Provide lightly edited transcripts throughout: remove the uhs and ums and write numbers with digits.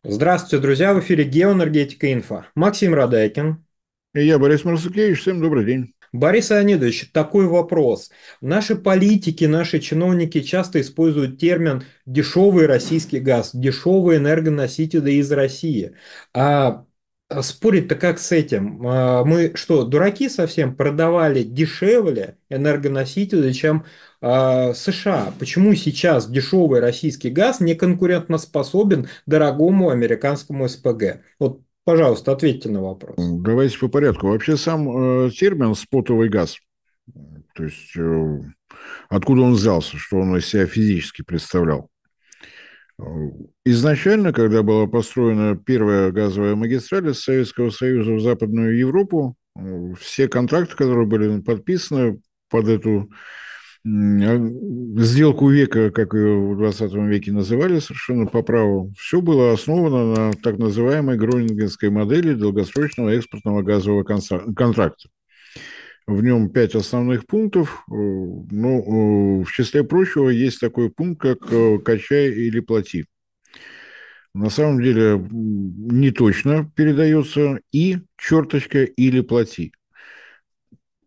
Здравствуйте, друзья! В эфире «Геоэнергетика Инфо». Максим Радайкин. И я, Борис Марсукевич, всем добрый день. Борис Леонидович, такой вопрос. Наши политики, наши чиновники часто используют термин «дешевый российский газ», «дешевые энергоносители из России». А спорить-то как с этим? Мы что, дураки совсем продавали дешевле энергоносители, чем США? Почему сейчас дешевый российский газ не конкурентоспособен дорогому американскому СПГ? Вот, пожалуйста, ответьте на вопрос. Давайте по порядку. Вообще сам термин «спотовый газ», то есть откуда он взялся, что он из себя физически представлял. Э, Изначально, когда была построена первая газовая магистраль из Советского Союза в Западную Европу, все контракты, которые были подписаны под эту сделку века, как ее в 20 веке называли, совершенно по праву, все было основано на так называемой гронингенской модели долгосрочного экспортного газового контракта. В нем 5 основных пунктов. Ну, в числе прочего есть такой пункт, как «качай или плати». На самом деле не точно передается и черточка или плати.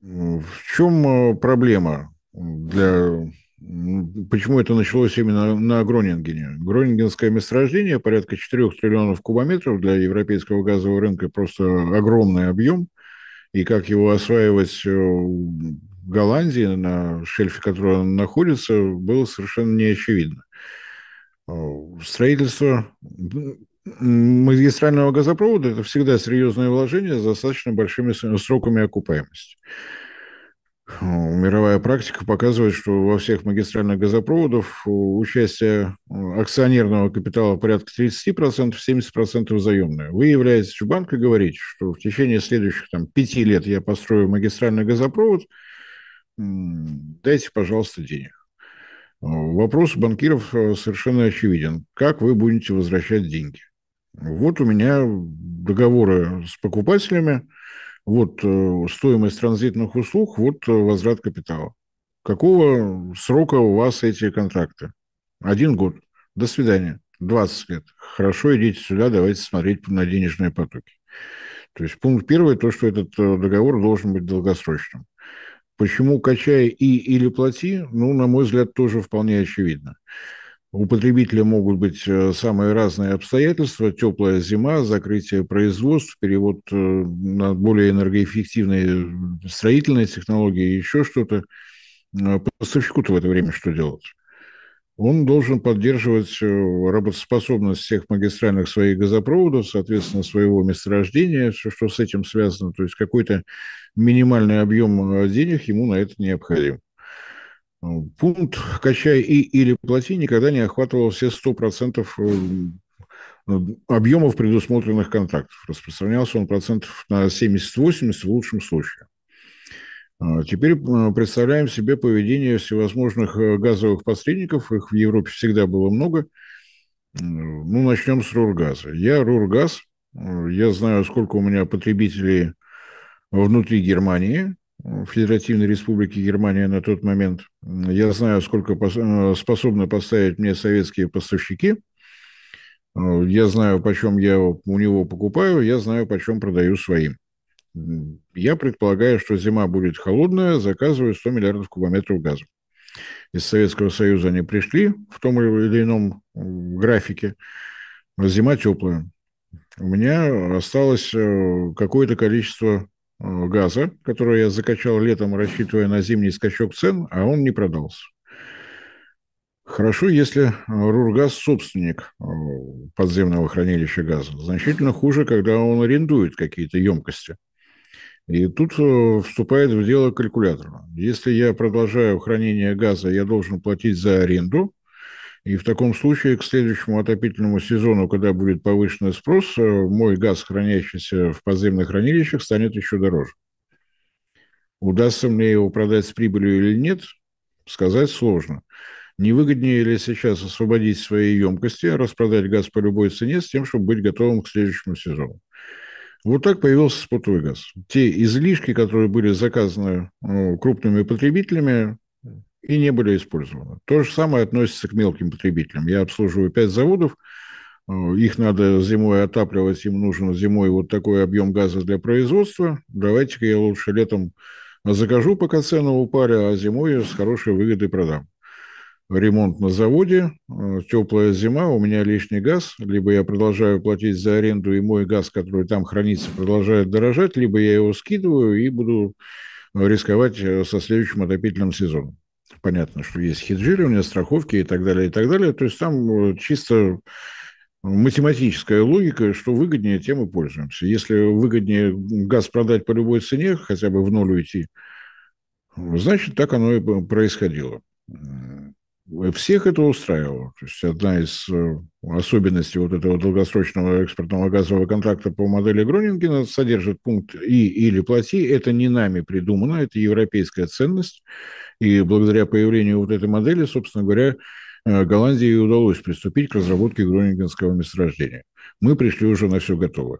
В чем проблема? Почему это началось именно на Гронингене? Гронингенское месторождение, порядка 4 триллионов кубометров для европейского газового рынка, просто огромный объем. И как его осваивать в Голландии, на шельфе, который он находится, было совершенно неочевидно. Строительство магистрального газопровода – это всегда серьезное вложение с достаточно большими сроками окупаемости. Мировая практика показывает, что во всех магистральных газопроводах участие акционерного капитала порядка 30%, 70% заемное. Вы являетесь в банк и говорите, что в течение следующих 5 лет я построю магистральный газопровод, дайте, пожалуйста, денег. Вопрос у банкиров совершенно очевиден. Как вы будете возвращать деньги? Вот у меня договоры с покупателями, вот стоимость транзитных услуг, вот возврат капитала. Какого срока у вас эти контракты? 1 год. До свидания. 20 лет. Хорошо, идите сюда, давайте смотреть на денежные потоки. То есть пункт первый, то, что этот договор должен быть долгосрочным. Почему качай и или плати, ну, на мой взгляд, тоже вполне очевидно. У потребителя могут быть самые разные обстоятельства: теплая зима, закрытие производств, перевод на более энергоэффективные строительные технологии, еще что-то. Поставщику-то в это время что делать? Он должен поддерживать работоспособность всех магистральных своих газопроводов, соответственно, своего месторождения, все, что с этим связано. То есть какой-то минимальный объем денег ему на это необходим. Пункт «качай и или плати» никогда не охватывал все 100% объемов предусмотренных контрактов. Распространялся он процентов на 70-80 в лучшем случае. Теперь представляем себе поведение всевозможных газовых посредников. Их в Европе всегда было много. Ну, начнем с Рургаза. Я Рургаз. Я знаю, сколько у меня потребителей внутри Германии, Федеративной Республики Германия на тот момент. Я знаю, сколько способны поставить мне советские поставщики. Я знаю, почем я у него покупаю, я знаю, почем продаю своим. Я предполагаю, что зима будет холодная, заказываю 100 миллиардов кубометров газа. Из Советского Союза они пришли в том или ином графике. Зима теплая. У меня осталось какое-то количество газа, которое я закачал летом, рассчитывая на зимний скачок цен, а он не продался. Хорошо, если Рургаз собственник подземного хранилища газа. Значительно хуже, когда он арендует какие-то емкости. И тут вступает в дело калькулятор. Если я продолжаю хранение газа, я должен платить за аренду. И в таком случае к следующему отопительному сезону, когда будет повышенный спрос, мой газ, хранящийся в подземных хранилищах, станет еще дороже. Удастся мне его продать с прибылью или нет, сказать сложно. Не выгоднее ли сейчас освободить свои емкости, распродать газ по любой цене с тем, чтобы быть готовым к следующему сезону? Вот так появился спотовый газ. Те излишки, которые были заказаны крупными потребителями, и не были использованы. То же самое относится к мелким потребителям. Я обслуживаю 5 заводов, Их надо зимой отапливать, им нужен зимой вот такой объем газа для производства. Давайте-ка я лучше летом закажу, пока цены упали, а зимой с хорошей выгодой продам. Ремонт на заводе, теплая зима, у меня лишний газ, либо я продолжаю платить за аренду, и мой газ, который там хранится, продолжает дорожать, либо я его скидываю и буду рисковать со следующим отопительным сезоном. Понятно, что есть хеджирование, страховки и так далее, и так далее. То есть там чисто математическая логика, что выгоднее, тем и пользуемся. Если выгоднее газ продать по любой цене, хотя бы в ноль уйти, значит, так оно и происходило. Всех это устраивало. То есть одна из особенностей вот этого долгосрочного экспортного газового контракта по модели Гронингена содержит пункт «и» или «плати». Это не нами придумано, это европейская ценность. И благодаря появлению вот этой модели, собственно говоря, Голландии удалось приступить к разработке гронингенского месторождения. Мы пришли уже на все готово.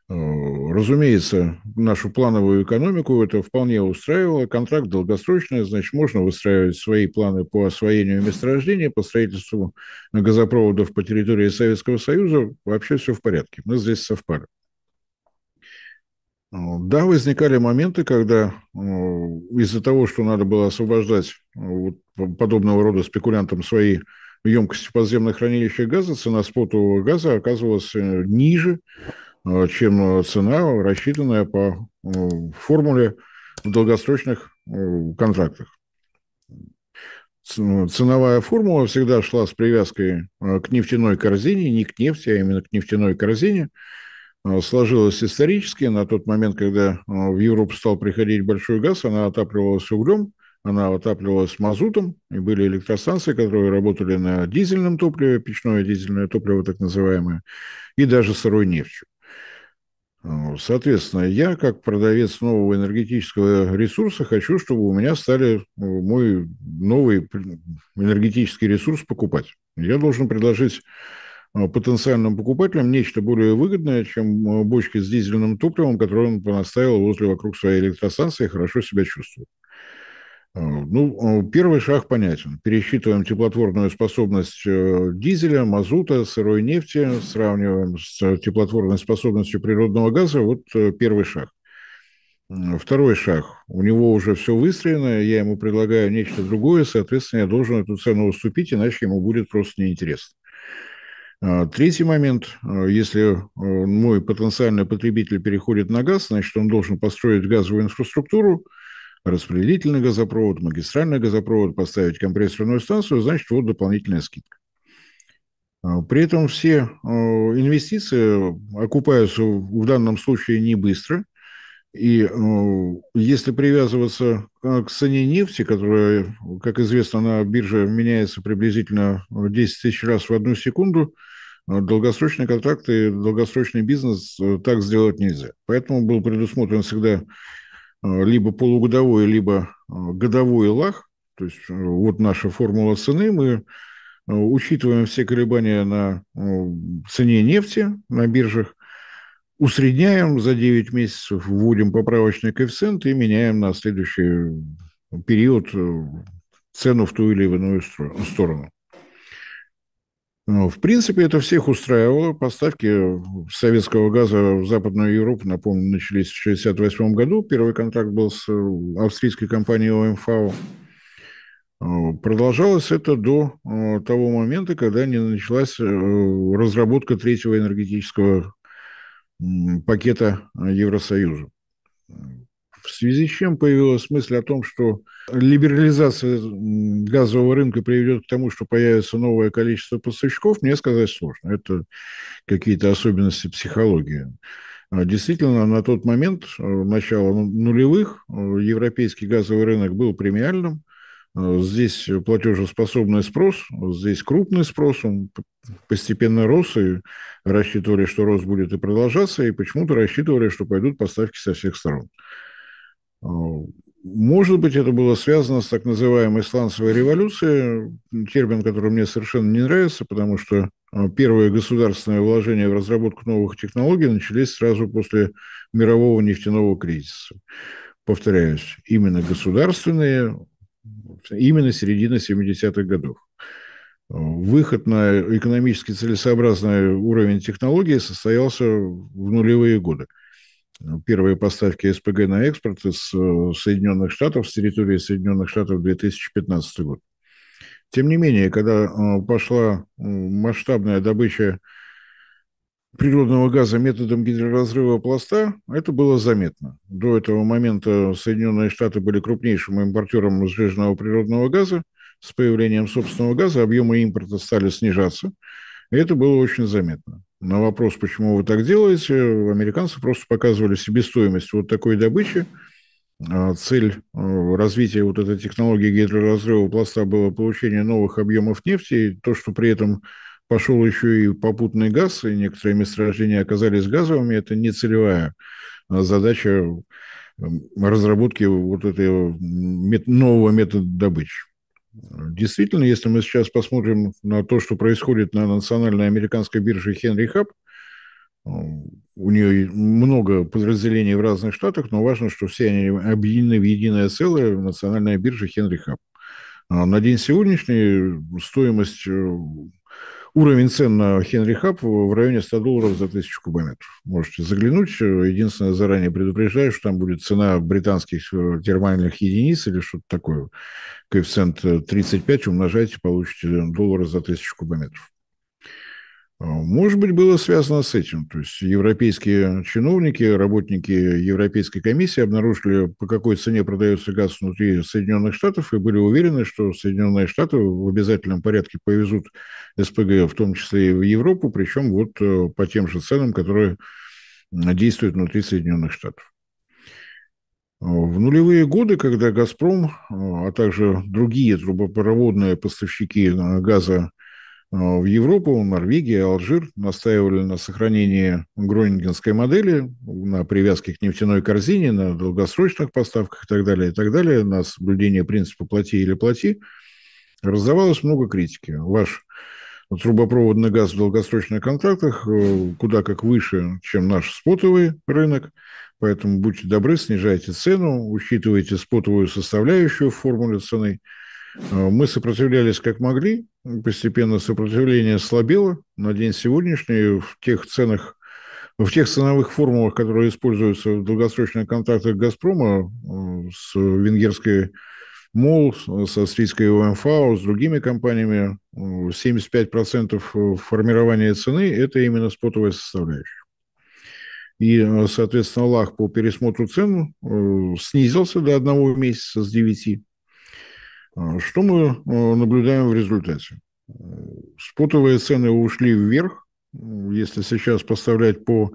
Разумеется, нашу плановую экономику это вполне устраивало. Контракт долгосрочный, значит, можно выстраивать свои планы по освоению месторождения, по строительству газопроводов по территории Советского Союза. Вообще все в порядке. Мы здесь совпали. Да, возникали моменты, когда из-за того, что надо было освобождать вот, подобного рода спекулянтам свои емкости подземных хранилищ газа, цена спотового газа оказывалась ниже, чем цена, рассчитанная по формуле в долгосрочных контрактах. Ценовая формула всегда шла с привязкой к нефтяной корзине, не к нефти, а именно к нефтяной корзине. Сложилось исторически. На тот момент, когда в Европу стал приходить большой газ, она отапливалась углем, она отапливалась мазутом, и были электростанции, которые работали на дизельном топливе, печное дизельное топливо так называемое, и даже сырой нефтью. Соответственно, я, как продавец нового энергетического ресурса, хочу, чтобы у меня стали мой новый энергетический ресурс покупать. Я должен предложить потенциальным покупателям нечто более выгодное, чем бочки с дизельным топливом, которое он понаставил возле вокруг своей электростанции и хорошо себя чувствует. Ну, первый шаг понятен. Пересчитываем теплотворную способность дизеля, мазута, сырой нефти, сравниваем с теплотворной способностью природного газа. Вот первый шаг. Второй шаг. У него уже все выстроено, я ему предлагаю нечто другое, соответственно, я должен эту цену уступить, иначе ему будет просто неинтересно. Третий момент. Если мой потенциальный потребитель переходит на газ, значит, он должен построить газовую инфраструктуру, распределительный газопровод, магистральный газопровод, поставить компрессорную станцию, значит, вот дополнительная скидка. При этом все инвестиции окупаются в данном случае не быстро. И если привязываться к цене нефти, которая, как известно, на бирже меняется приблизительно 10 тысяч раз в одну секунду, долгосрочные контракты, долгосрочный бизнес так сделать нельзя. Поэтому был предусмотрен всегда либо полугодовой, либо годовой лаг. То есть вот наша формула цены. Мы учитываем все колебания на цене нефти на биржах, усредняем за 9 месяцев, вводим поправочный коэффициент и меняем на следующий период цену в ту или иную сторону. В принципе, это всех устраивало. Поставки советского газа в Западную Европу, напомню, начались в 1968 году. Первый контракт был с австрийской компанией ОМV. Продолжалось это до того момента, когда не началась разработка третьего энергетического пакета Евросоюза. В связи с чем появилась мысль о том, что либерализация газового рынка приведет к тому, что появится новое количество поставщиков, мне сказать сложно. Это какие-то особенности психологии. Действительно, на тот момент, начала нулевых, европейский газовый рынок был премиальным. Здесь платежеспособный спрос, здесь крупный спрос, он постепенно рос, и рассчитывали, что рост будет и продолжаться, и почему-то рассчитывали, что пойдут поставки со всех сторон. Может быть, это было связано с так называемой сланцевой революцией, термин, который мне совершенно не нравится, потому что первые государственные вложения в разработку новых технологий начались сразу после мирового нефтяного кризиса. Повторяюсь, именно государственные, именно середина 70-х годов. Выход на экономически целесообразный уровень технологий состоялся в нулевые годы. Первые поставки СПГ на экспорт из Соединенных Штатов, с территории Соединенных Штатов, 2015 год. Тем не менее, когда пошла масштабная добыча природного газа методом гидроразрыва пласта, это было заметно. До этого момента Соединенные Штаты были крупнейшим импортером сжиженного природного газа. С появлением собственного газа объемы импорта стали снижаться, и это было очень заметно. На вопрос, почему вы так делаете, американцы просто показывали себестоимость вот такой добычи. Цель развития вот этой технологии гидроразрыва пласта было получение новых объемов нефти, и то, что при этом пошел еще и попутный газ, и некоторые месторождения оказались газовыми, это не целевая задача разработки вот этого нового метода добычи. Действительно, если мы сейчас посмотрим на то, что происходит на национальной американской бирже Henry Hub, у нее много подразделений в разных штатах, но важно, что все они объединены в единое целое, национальная биржа Henry Hub. На день сегодняшний стоимость, уровень цен на Henry Hub в районе $100 за 1000 кубометров. Можете заглянуть. Единственное, заранее предупреждаю, что там будет цена британских термальных единиц или что-то такое. Коэффициент 35 умножайте, получите доллары за 1000 кубометров. Может быть, было связано с этим. То есть европейские чиновники, работники Европейской комиссии обнаружили, по какой цене продается газ внутри Соединенных Штатов, и были уверены, что Соединенные Штаты в обязательном порядке повезут СПГ, в том числе и в Европу, причем вот по тем же ценам, которые действуют внутри Соединенных Штатов. В нулевые годы, когда «Газпром», а также другие трубопроводные поставщики газа в Европу, Норвегия, Алжир настаивали на сохранении гронингенской модели, на привязке к нефтяной корзине, на долгосрочных поставках и так далее, на соблюдение принципа «плати или плати», раздавалось много критики. Ваш трубопроводный газ в долгосрочных контрактах куда как выше, чем наш спотовый рынок, поэтому будьте добры, снижайте цену, учитывайте спотовую составляющую в формуле цены. Мы сопротивлялись как могли, постепенно сопротивление слабело. На день сегодняшний в тех ценах, в тех ценовых формулах, которые используются в долгосрочных контрактах «Газпрома» с венгерской МОЛ, с австрийской ОМФАО, с другими компаниями, 75% формирования цены – это именно спотовая составляющая. И, соответственно, лаг по пересмотру цен снизился до 1 месяца с 9. Что мы наблюдаем в результате? Спотовые цены ушли вверх. Если сейчас поставлять по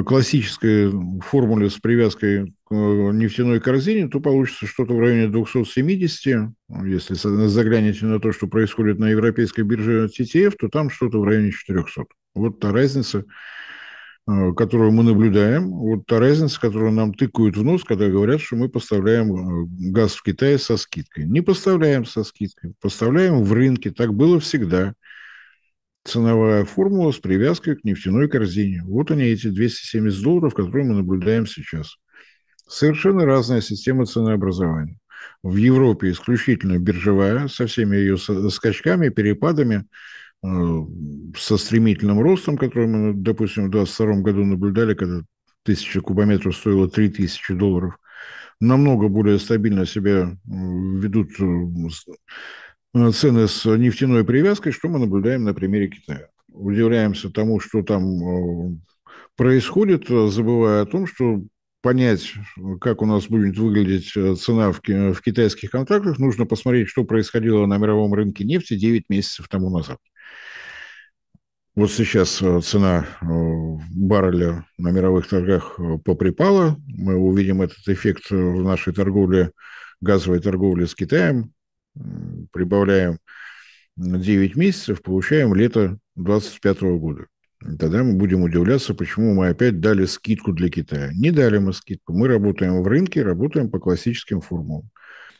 классической формуле с привязкой к нефтяной корзине, то получится что-то в районе 270. Если заглянете на то, что происходит на европейской бирже TTF, то там что-то в районе 400. Вот та разница, которую мы наблюдаем, вот та разница, которую нам тыкают в нос, когда говорят, что мы поставляем газ в Китай со скидкой. Не поставляем со скидкой, поставляем в рынке. Так было всегда. Ценовая формула с привязкой к нефтяной корзине. Вот они, эти $270, которые мы наблюдаем сейчас. Совершенно разная система ценообразования. В Европе исключительно биржевая, со всеми ее скачками, перепадами, со стремительным ростом, который мы, допустим, в 2022 году наблюдали, когда 1000 кубометров стоило $3000. Намного более стабильно себя ведут цены с нефтяной привязкой, что мы наблюдаем на примере Китая. Удивляемся тому, что там происходит, забывая о том, что понять, как у нас будет выглядеть цена в китайских контрактах, нужно посмотреть, что происходило на мировом рынке нефти 9 месяцев тому назад. Вот сейчас цена барреля на мировых торгах поприпала. Мы увидим этот эффект в нашей торговле, газовой торговле с Китаем. Прибавляем 9 месяцев, получаем лето 2025 года. И тогда мы будем удивляться, почему мы опять дали скидку для Китая. Не дали мы скидку. Мы работаем в рынке, работаем по классическим формулам.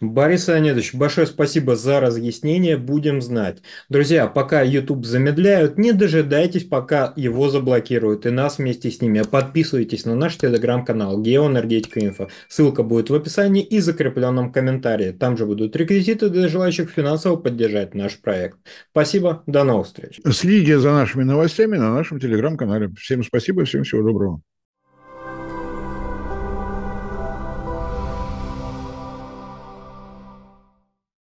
Борис Леонидович, большое спасибо за разъяснение, будем знать. Друзья, пока YouTube замедляют, не дожидайтесь, пока его заблокируют, и нас вместе с ними. Подписывайтесь на наш телеграм-канал Геоэнергетика Инфо. Ссылка будет в описании и закрепленном комментарии. Там же будут реквизиты для желающих финансово поддержать наш проект. Спасибо, до новых встреч. Следите за нашими новостями на нашем телеграм-канале. Всем спасибо, всем всего доброго.